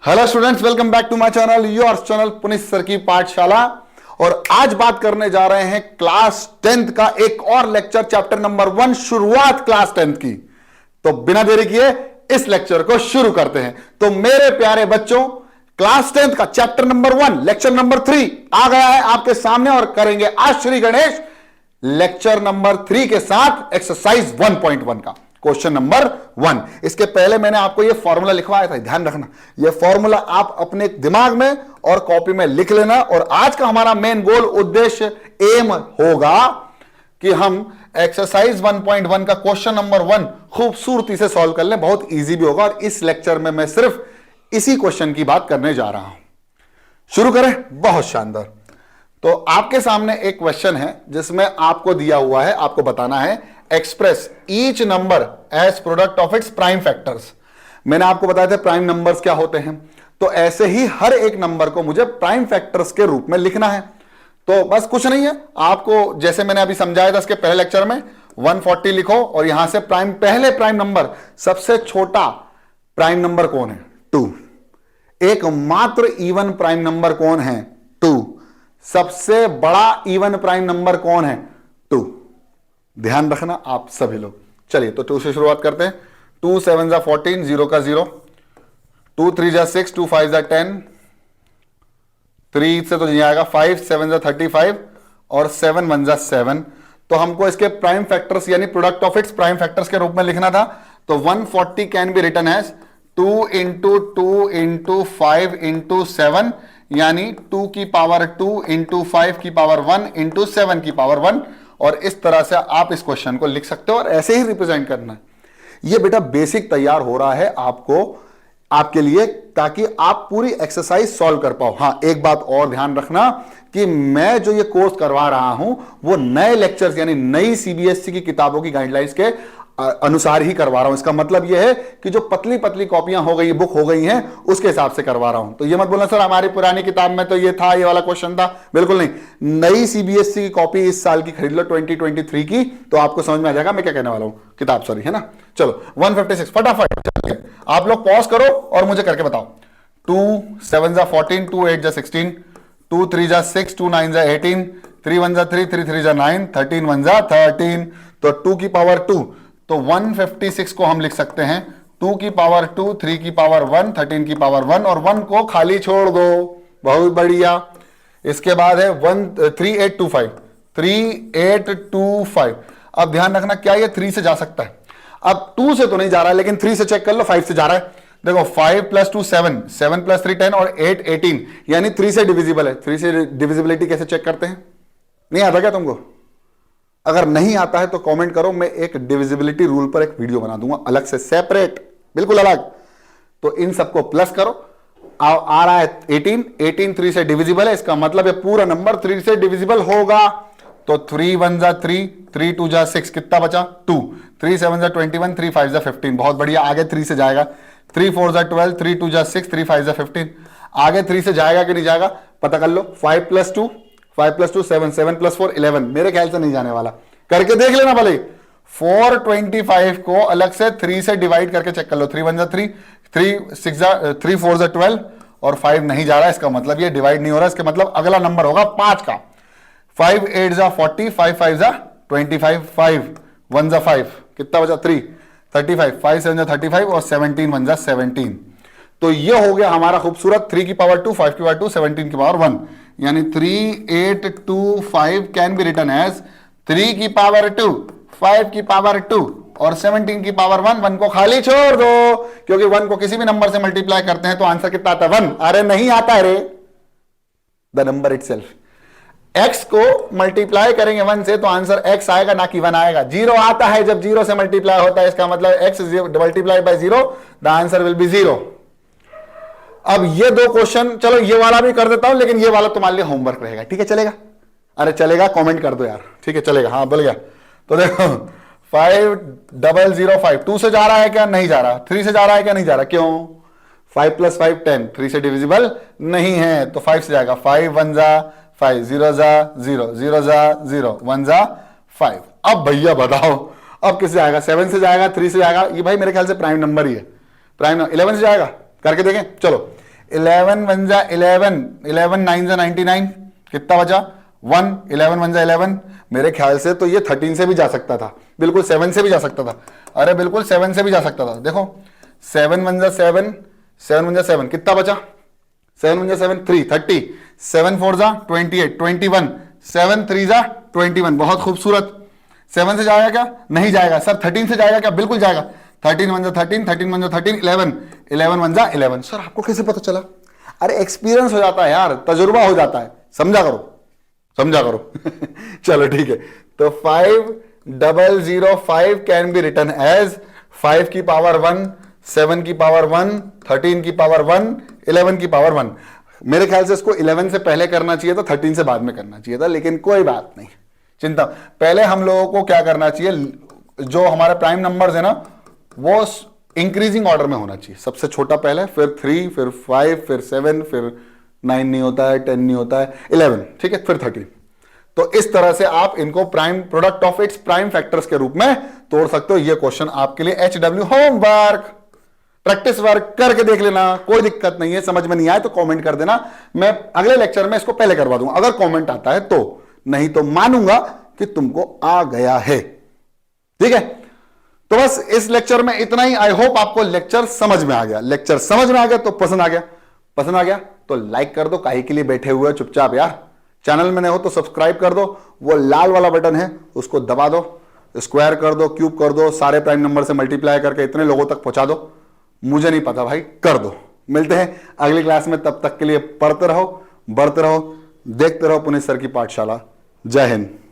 Hello students, welcome back to my channel, your channel Puneet sir की पाठशाला। और आज बात करने जा रहे हैं क्लास 10th का एक और लेक्चर, चैप्टर नंबर 1, शुरुआत क्लास 10th की। तो बिना देरी किए इस लेक्चर को शुरू करते हैं। तो मेरे प्यारे बच्चों, क्लास 10th का चैप्टर नंबर 1 लेक्चर नंबर 3 आ गया है आपके सामने और करेंगे आज श्री गणेश लेक्चर नंबर 3 के साथ एक्सरसाइज 1.1 का क्वेश्चन नंबर 1। इसके पहले मैंने आपको यह फॉर्मूला लिखवाया था, ध्यान रखना। यह फॉर्मूला आप अपने दिमाग में और कॉपी में लिख लेना। और आज का हमारा मेन गोल, उद्देश्य, एम होगा कि हम एक्सरसाइज 1.1 का क्वेश्चन नंबर 1 खूबसूरती से सॉल्व कर लें। बहुत इजी भी होगा और इस लेक्चर में मैं सिर्फ इसी क्वेश्चन की बात करने जा रहा हूं। शुरू करें। बहुत शानदार। तो आपके सामने एक क्वेश्चन है जिसमें आपको दिया हुआ है, आपको बताना है express each number as product of its prime factors. मैंने आपको बताया था प्राइम नंबर्स क्या होते हैं। तो ऐसे ही हर एक नंबर को मुझे प्राइम फैक्टर्स के रूप में लिखना है। तो बस कुछ नहीं है, आपको जैसे मैंने अभी समझाया था इसके पहले लेक्चर में, 140 लिखो और यहां से पहले प्राइम नंबर, सबसे छोटा प्राइम नंबर कौन है? 2। एकमात्र इवन प्राइम नंबर कौन है? 2। सबसे बड़ा इवन प्राइम नंबर कौन है? 2। ध्यान रखना आप सभी लोग। चलिए तो 2 से शुरुआत करते हैं। 2 7 जा 14, 0 का 0, 2 3 जा 6, 2 5 जा 10, 3 से तो नहीं आएगा, 5 7 जा 35 और 7 1 जा 7। तो हमको इसके प्राइम फैक्टर्स यानी product of its prime factors के रूप में लिखना था। तो 140 can be written as 2 into 2 into 5 into 7, यानी 2 की पावर 2 इंटू 5 की पावर 1 इंटू 7 की पावर 1। और इस तरह से आप इस क्वेश्चन को लिख सकते हो और ऐसे ही रिप्रेजेंट करना है। ये बेटा बेसिक तैयार हो रहा है आपको, आपके लिए, ताकि आप पूरी एक्सरसाइज सॉल्व कर पाओ। हां, एक बात और ध्यान रखना कि मैं जो ये कोर्स करवा रहा हूं वो नए लेक्चर्स यानी नई सीबीएसई की किताबों की गाइडलाइंस के अनुसार ही करवा रहा हूं। इसका मतलब यह है कि जो पतली पतली कॉपियां हो गई, बुक हो गई हैं, उसके हिसाब से करवा रहा हूं। तो ये मत बोलना सर हमारी पुरानी किताब में तो ये था, ये वाला क्वेश्चन था। बिल्कुल नहीं, नई सीबीएसई की कॉपी इस साल की खरीद लो, 2023 की, तो आपको समझ में आ जाएगा मैं क्या कहने वाला हूं। किताब सॉरी, है ना। चलो 156 फटाफट चलिए आप लोग पॉज करो और मुझे करके बताओ। 2 7 जा 14, 2 8 जा 16, 2 3 जा 6, 2 9 जा 18, 3 1 जा 3, 3 3 जा 9, 13 1 जा 13। तो 2 की पावर 2, तो 156 को हम लिख सकते हैं 2 की पावर 2, 3 की पावर 1, 13 की पावर 1 और 1 को खाली छोड़ दो। बहुत बढ़िया। इसके बाद है 3825, 3825। अब ध्यान रखना, क्या ये 3 से जा सकता है? अब 2 से तो नहीं जा रहा है, लेकिन 3 से चेक कर लो, 5 से जा रहा है। देखो 5 + 2 7, 7 + 3 10 और 8 18, यानी 3 से डिविजिबल है। 3 से डिविजिबिलिटी कैसे चेक करते हैं? नहीं आता क्या तुमको? अगर नहीं आता है तो कमेंट करो, मैं एक डिविजिबिलिटी रूल पर एक वीडियो बना दूंगा अलग से, सेपरेट, बिल्कुल अलग। तो इन सबको प्लस करो। आ रहा है 18, 18 3 से डिविजिबल है, इसका मतलब है पूरा नंबर 3 से डिविजिबल होगा। तो 3 1 जा 3, 3 2 जा 6, कितना बचा? 2, 3 7 जा 21, 3 5 जा 15। बहुत बढ़िया, आगे 3 से जाएगा। 3 4 जा 12, 3 2 जा 6, 3 5 जा 15। आगे 3 से जाएगा कि नहीं जाएगा पता कर लो। 5 + 2, 5 + 2 7, 7 + 4 11। मेरे ख्याल से नहीं जाने वाला, करके देख लेना भले। 425 को अलग से 3 से डिवाइड करके चेक कर लो। 3 1 जा 3, 3 4 जा 12 और 5 नहीं जा रहा, इसका मतलब ये डिवाइड नहीं हो रहा। इसका मतलब अगला नंबर होगा 5 का। 5 8 जा 40, 5 5 जा 25, 5 1 जा 5, कितना बचा? 3 35, 5 7 जा 35 और 17 1 जा 17। तो ये हो गया हमारा खूबसूरत 3 की पावर 2, 5 की पावर 2, 17 की पावर 1, यानी 3825 कैन बी रिटन एज 3 की पावर 2, 5 की पावर 2 और 17 की पावर 1। 1 को खाली छोड़ दो, क्योंकि 1 को किसी भी नंबर से मल्टीप्लाई करते हैं तो आंसर कितना आता है? 1। अरे नहीं आता है रे, द नंबर इटसेल्फ। x को मल्टीप्लाई करेंगे 1 से तो आंसर x आएगा, ना कि 1 आएगा। 0 आता है जब 0 से मल्टीप्लाई होता है, इसका मतलब x multiply by 0, the answer will be 0। अब ये 2 क्वेश्चन, चलो ये वाला भी कर देता हूं, लेकिन ये वाला तुम्हारे लिए होमवर्क रहेगा। ठीक है, चलेगा? अरे चलेगा, कमेंट कर दो यार। ठीक है चलेगा, हाँ बोल गया। तो देखो 5005, 2 से जा रहा है क्या? नहीं जा रहा। 3 से जा रहा है क्या? नहीं जा रहा। क्यों? 5 + 5 10, 3 से डिविजिबल नहीं है, तो 5 से जाएगा। 5 1 जा 5, 0 जा 0, 0 जा 0, 1 जा 5। अब भैया बताओ, अब किससे जाएगा? 7 से जाएगा, 3 से जाएगा। ये भाई मेरे ख्याल से प्राइम नंबर ही है। प्राइम 11 से जाएगा, करके देखें। चलो 11 वन जा 11, 11 9 जा 99, कितना बचा 1, 11 वन जा 11। मेरे ख्याल से तो ये 13 से भी जा सकता था, बिल्कुल 7 से भी जा सकता था, अरे बिल्कुल 7 से भी जा सकता था। देखो 7 वन जा 7, 7 वन जा 7, कितना बचा 7 वन जा 7 3, 30, 7 4 जा 28, 21, 7 3 जा 21, बहुत खूबसूरत। 7 से जाएगा क्या, नहीं जाएगा सर। 13 से जाएगा क्या, बिल्कुल जाएगा। 13 वन जा 13, 13 वन जा 13, 11, 11 वन जा 11। सर आपको कैसे पता चला? अरे एक्सपीरियंस हो जाता है यार, तजुर्बा हो जाता है, समझा करो, समझा करो। चलो ठीक है, तो 5005 कैन बी रिटन एज 5 की पावर 1, 7 की पावर 1, 13 की पावर 1, 11 की पावर 1। मेरे ख्याल से इसको 11 से पहले करना चाहिए था, 13 से बाद में करना चाहिए था, लेकिन कोई बात नहीं, चिंता। पहले हम लोगों को क्या करना चाहिए, जो हमारे प्राइम नंबर्स है ना वो इंक्रीजिंग ऑर्डर में होना चाहिए। सबसे छोटा पहले, फिर 3, फिर 5, फिर 7, फिर 9 नहीं होता है, 10 नहीं होता है, 11, ठीक है, फिर 13। तो इस तरह से आप इनको prime product of its prime factors के रूप में तोड़ सकते हो। ये क्वेश्चन आपके लिए HW होमवर्क, प्रैक्टिस वर्क करके देख लेना, कोई दिक्कत नहीं है। समझ में नहीं आए तो कमेंट कर देना, मैं अगले लेक्चर में इसको पहले करवा दूंगा, अगर कमेंट आता है तो, नहीं तो मानूंगा कि तुमको आ गया है, ठीक है। तो बस इस लेक्चर में इतना ही। आई होप आपको लेक्चर समझ में आ गया। लेक्चर समझ में आ गया तो पसंद आ गया, पसंद आ गया तो लाइक कर दो, काहे के लिए बैठे हुए चुपचाप यार। चैनल में नहीं हो तो सब्सक्राइब कर दो, वो लाल वाला बटन है उसको दबा दो, स्क्वायर कर दो, क्यूब कर दो, सारे प्राइम नंबर से मल्टीप्लाई करके इतने लोगों तक पहुंचा दो। मुझे नहीं पता भाई, कर दो। मिलते हैं अगली क्लास में, तब तक के लिए पढ़ते रहो, बढ़ते रहो, देखते रहो पुनीत सर की पाठशाला। जय हिंद।